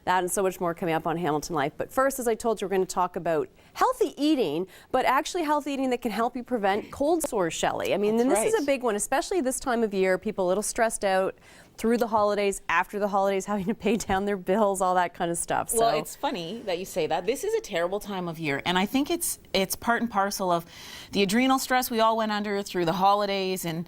That and so much more coming up on Hamilton Life. But first, as I told you, we're going to talk about healthy eating, but actually healthy eating that can help you prevent cold sores, Shelly. I mean, That's and this right. is a big one, especially this time of year. People a little stressed out through the holidays, after the holidays, having to pay down their bills, all that kind of stuff. Well, it's funny that you say that. This is a terrible time of year, and I think it's part and parcel of the adrenal stress we all went under through the holidays, and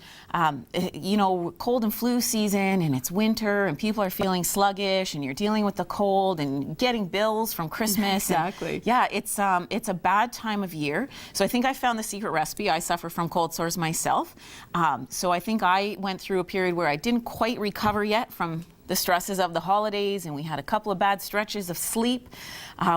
you know, cold and flu season, and it's winter, and people are feeling sluggish, and you're dealing with the cold and getting bills from Christmas. Exactly. And yeah, it's a bad time of year. So I think I found the secret recipe. I suffer from cold sores myself, so I think I went through a period where I didn't quite recover yet from the stresses of the holidays, and we had a couple of bad stretches of sleep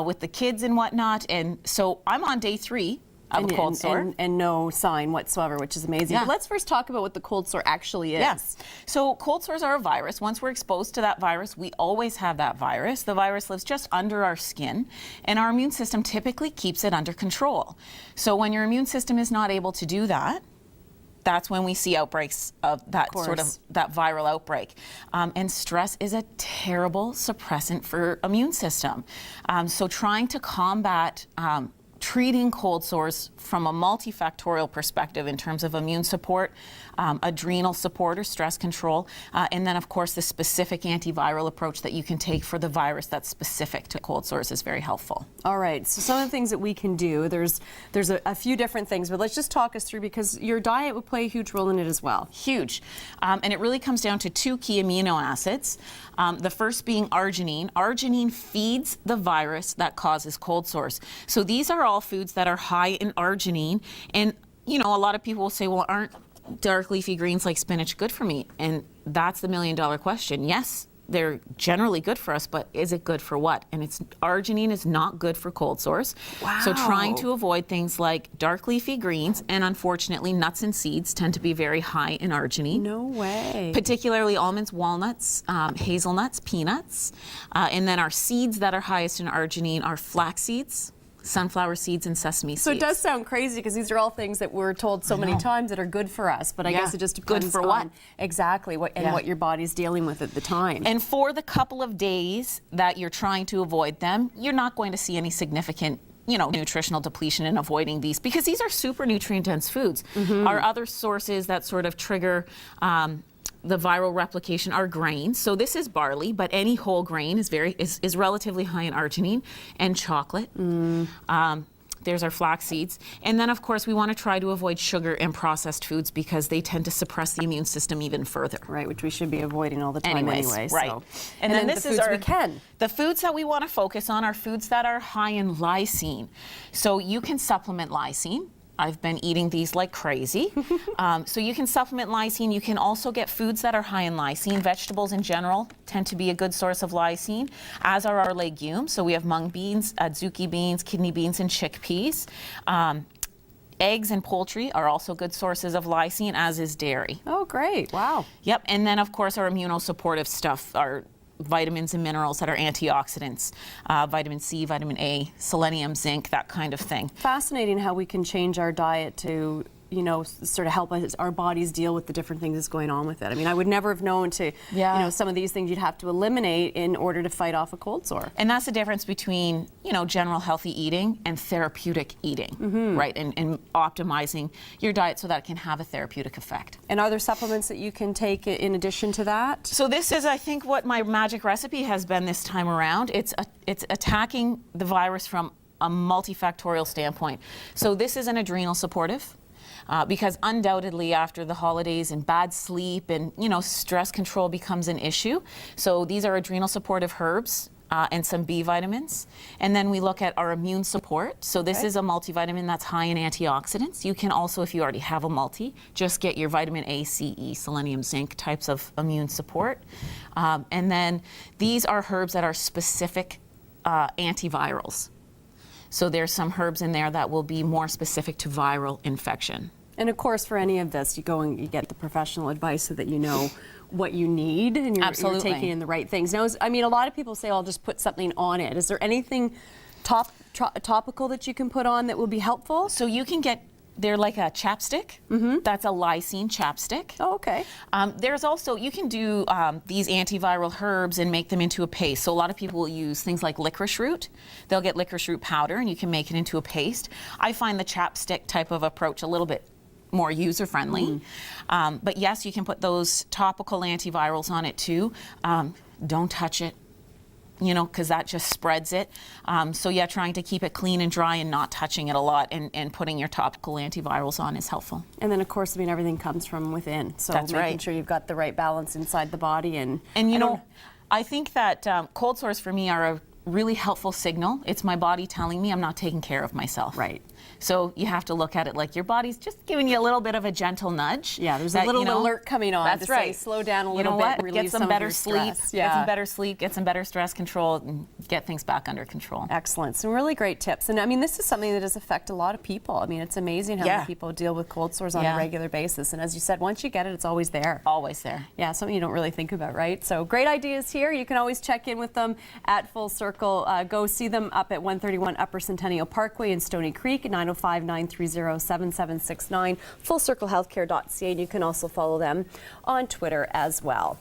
with the kids and whatnot, and so I'm on day 3 of a cold sore. And no sign whatsoever, which is amazing. Yeah. But let's first talk about what the cold sore actually is. Yes. So cold sores are a virus. Once we're exposed to that virus, we always have that virus. The virus lives just under our skin, and our immune system typically keeps it under control. So when your immune system is not able to do that, that's when we see outbreaks of that sort of that viral outbreak. And stress is a terrible suppressant for immune system. So trying to combat treating cold sores from a multifactorial perspective in terms of immune support, adrenal support or stress control, and then of course the specific antiviral approach that you can take for the virus that's specific to cold sores is very helpful. All right, so some of the things that we can do, there's a few different things, but let's just talk us through, because your diet will play a huge role in it as well. Huge. And it really comes down to 2 key amino acids. The first being arginine. Arginine feeds the virus that causes cold sores. So these are all foods that are high in arginine. And, you know, a lot of people will say, well, aren't dark leafy greens like spinach good for me? And that's the million-dollar question. Yes, they're generally good for us, but is it good for what? And arginine is not good for cold sores. Wow. So trying to avoid things like dark leafy greens, and unfortunately nuts and seeds tend to be very high in arginine. No way. Particularly almonds, walnuts, hazelnuts, peanuts. And then our seeds that are highest in arginine are flax seeds, sunflower seeds, and sesame seeds. So it does sound crazy, because these are all things that we're told so many times that are good for us, but I guess it just depends good for on what? Exactly what your body's dealing with at the time. And for the couple of days that you're trying to avoid them, you're not going to see any significant, you know, nutritional depletion in avoiding these, because these are super nutrient dense foods. Our other sources that sort of trigger the viral replication are grains. So this is barley, but any whole grain is relatively high in arginine, and chocolate. There's our flax seeds. And then, of course, we want to try to avoid sugar and processed foods, because they tend to suppress the immune system even further. Right, which we should be avoiding all the time anyway. Right. So. And then this is is our, we can. The foods that we want to focus on are foods that are high in lysine. So you can supplement lysine. I've been eating these like crazy. So you can supplement lysine. You can also get foods that are high in lysine. Vegetables in general tend to be a good source of lysine, as are our legumes. So we have mung beans, adzuki beans, kidney beans, and chickpeas. Eggs and poultry are also good sources of lysine, as is dairy. Oh, great. Wow. Yep. And then, of course, our immunosupportive stuff, our vitamins and minerals that are antioxidants, vitamin C, vitamin A, selenium, zinc, that kind of thing. Fascinating how we can change our diet to, you know, sort of help us, our bodies deal with the different things that's going on with it. I mean, I would never have known to, you know, some of these things you'd have to eliminate in order to fight off a cold sore. And that's the difference between, you know, general healthy eating and therapeutic eating, right? And optimizing your diet so that it can have a therapeutic effect. And are there supplements that you can take in addition to that? So this is, I think, what my magic recipe has been this time around. It's attacking the virus from a multifactorial standpoint. So this is an adrenal supportive. Because undoubtedly after the holidays and bad sleep and, you know, stress control becomes an issue. So these are adrenal supportive herbs and some B vitamins. And then we look at our immune support. So this is a multivitamin that's high in antioxidants. You can also, if you already have a multi, just get your vitamin A, C, E, selenium, zinc types of immune support. And then these are herbs that are specific antivirals. So there's some herbs in there that will be more specific to viral infection. And of course, for any of this, you go and you get the professional advice so that you know what you need and you're taking in the right things. Now, I mean, a lot of people say, I'll just put something on it. Is there anything topical that you can put on that will be helpful? So you can get they're like a chapstick. That's a lysine chapstick. Oh, okay. There's also, you can do these antiviral herbs and make them into a paste. So a lot of people will use things like licorice root. They'll get licorice root powder and you can make it into a paste. I find the chapstick type of approach a little bit more user-friendly. But yes, you can put those topical antivirals on it too. Don't touch it, you know, because that just spreads it. So yeah, trying to keep it clean and dry and not touching it a lot, and putting your topical antivirals on is helpful. And then of course, I mean, everything comes from within. So That's making right. sure you've got the right balance inside the body. And you know, I think that cold sores for me are a really helpful signal. It's my body telling me I'm not taking care of myself. Right. So you have to look at it like your body's just giving you a little bit of a gentle nudge. Yeah, there's a little alert coming on. That's to right. Say, slow down a you little know bit. What? Relieve Get some some better of your sleep. stress. Get some better sleep. Get some better stress control, and get things back under control. Excellent. Some really great tips. And I mean, this is something that does affect a lot of people. I mean, it's amazing how many people deal with cold sores on a regular basis. And as you said, once you get it, it's always there. Always there. Yeah, something you don't really think about, right? So great ideas here. You can always check in with them at Full Circle. Go see them up at 131 Upper Centennial Parkway in Stony Creek, 905-930-7769, fullcirclehealthcare.ca. And you can also follow them on Twitter as well.